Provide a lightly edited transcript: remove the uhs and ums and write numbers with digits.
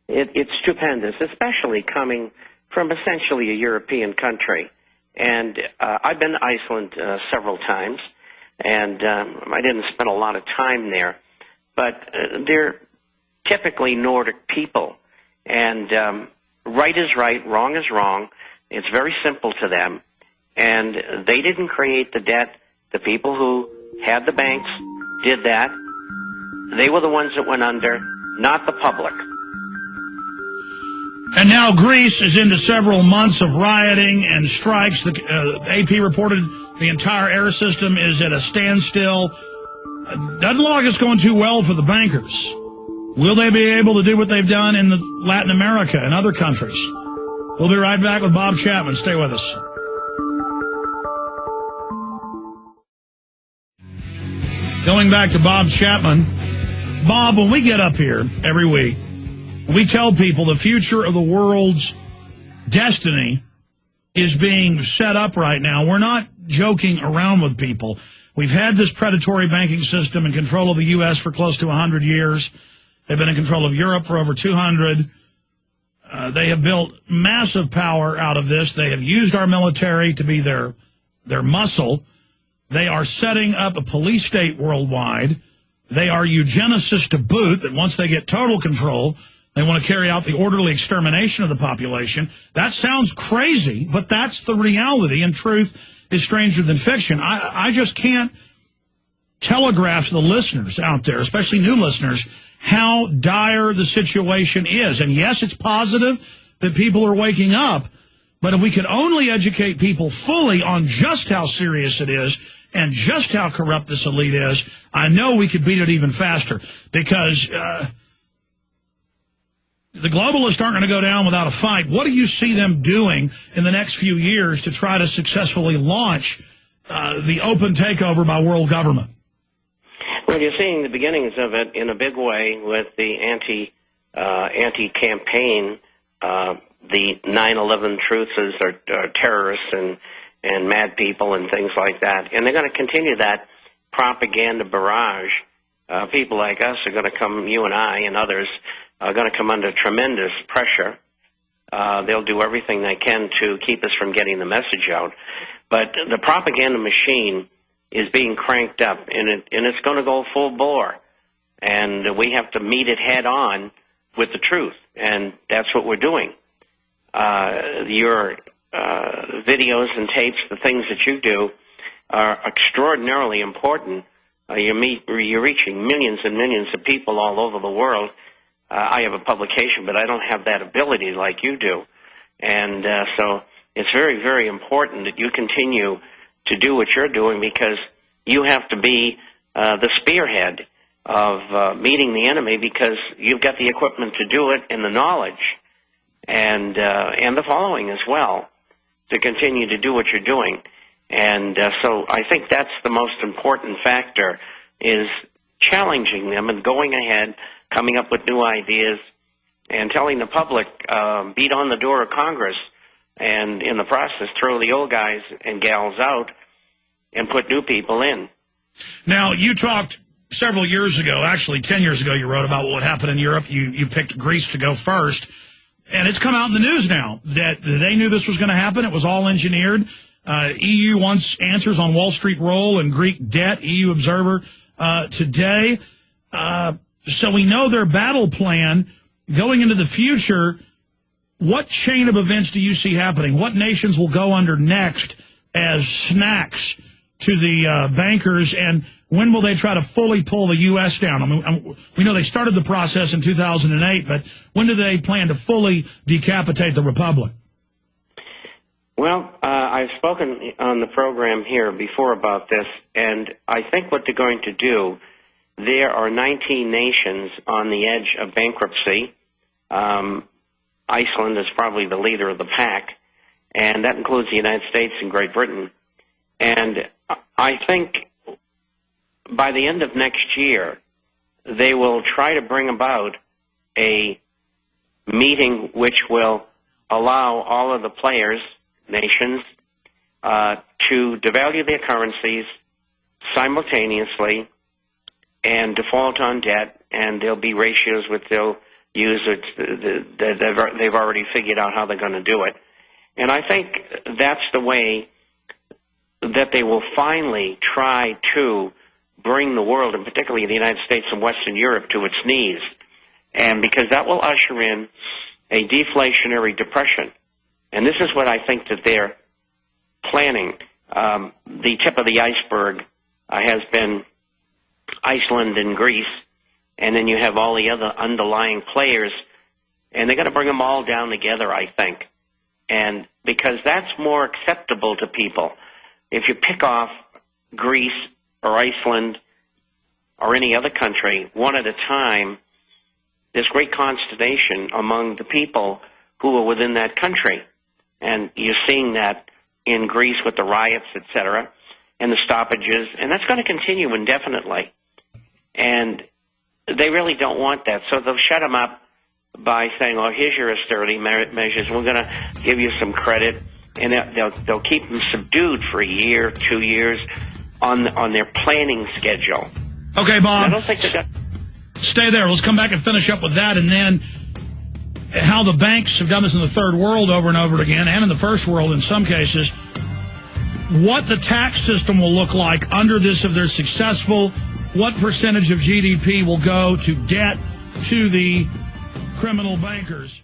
It's stupendous, especially coming from essentially a European country. And I've been to Iceland several times, and I didn't spend a lot of time there, but they're typically Nordic people. And right is right, wrong is wrong. It's very simple to them. And they didn't create the debt. The people who had the banks did that. They were the ones that went under, not the public. And now Greece is into several months of rioting and strikes. The AP reported the entire air system is at a standstill. Doesn't look like it's going too well for the bankers. Will they be able to do what they've done in Latin America and other countries? We'll be right back with Bob Chapman. Stay with us. Going back to Bob Chapman. Bob, when we get up here every week, we tell people the future of the world's destiny is being set up right now. We're not joking around with people. We've had this predatory banking system in control of the U.S. for close to 100 years. They've been in control of Europe for over 200. They have built massive power out of this. They have used our military to be their muscle. They are setting up a police state worldwide. They are eugenicists to boot, that once they get total control, they want to carry out the orderly extermination of the population. That sounds crazy, but that's the reality, and truth is stranger than fiction. I just can't telegraph to the listeners out there, especially new listeners, how dire the situation is. And yes, it's positive that people are waking up, but if we could only educate people fully on just how serious it is and just how corrupt this elite is, I know we could beat it even faster, because the globalists aren't going to go down without a fight. What do you see them doing in the next few years to try to successfully launch the open takeover by world government? Well, you're seeing the beginnings of it in a big way with the anti-campaign. The 9/11 truthers are terrorists and mad people and things like that. And they're going to continue that propaganda barrage. People like us are going to come, you and I and others, are going to come under tremendous pressure. They'll do everything they can to keep us from getting the message out. But the propaganda machine is being cranked up, and it's going to go full bore. And we have to meet it head on with the truth, and that's what we're doing. Your videos and tapes, the things that you do, are extraordinarily important. You're reaching millions and millions of people all over the world. I have a publication, but I don't have that ability like you do. And so it's very, very important that you continue to do what you're doing, because you have to be the spearhead of meeting the enemy, because you've got the equipment to do it and the knowledge and the following as well to continue to do what you're doing. And so I think that's the most important factor, is challenging them and going ahead, coming up with new ideas, and telling the public, beat on the door of Congress, and in the process throw the old guys and gals out and put new people in. Now, you talked several years ago, actually 10 years ago, you wrote about what would happen in Europe. You picked Greece to go first. And it's come out in the news now that they knew this was going to happen. It was all engineered. EU wants answers on Wall Street roll and Greek debt, EU Observer today. So we know their battle plan going into the future. What chain of events do you see happening? What nations will go under next as snacks to the bankers, and when will they try to fully pull the U.S. down? I mean, we know they started the process in 2008, but when do they plan to fully decapitate the republic? Well, I've spoken on the program here before about this, and I think what they're going to do, there are 19 nations on the edge of bankruptcy. Iceland is probably the leader of the pack, and that includes the United States and Great Britain. And I think by the end of next year, they will try to bring about a meeting which will allow all of the players, nations, to devalue their currencies simultaneously and default on debt, and there'll be ratios which they'll use it. They've already figured out how they're going to do it. And I think that's the way that they will finally try to bring the world, and particularly the United States and Western Europe, to its knees. And because that will usher in a deflationary depression. And this is what I think that they're planning. The tip of the iceberg has been Iceland and Greece, and then you have all the other underlying players, and they're going to bring them all down together, I think. And because that's more acceptable to people. If you pick off Greece or Iceland or any other country one at a time, there's great consternation among the people who are within that country. And you're seeing that in Greece with the riots, etc., and the stoppages, and that's going to continue indefinitely. And they really don't want that. So they'll shut them up by saying, oh, here's your austerity measures. We're going to give you some credit. And they'll keep them subdued for a year, 2 years on their planning schedule. Okay, Bob. I don't think that. Stay there. Let's come back and finish up with that, and then how the banks have done this in the third world over and over again, and in the first world in some cases. What the tax system will look like under this if they're successful. What percentage of GDP will go to debt to the criminal bankers.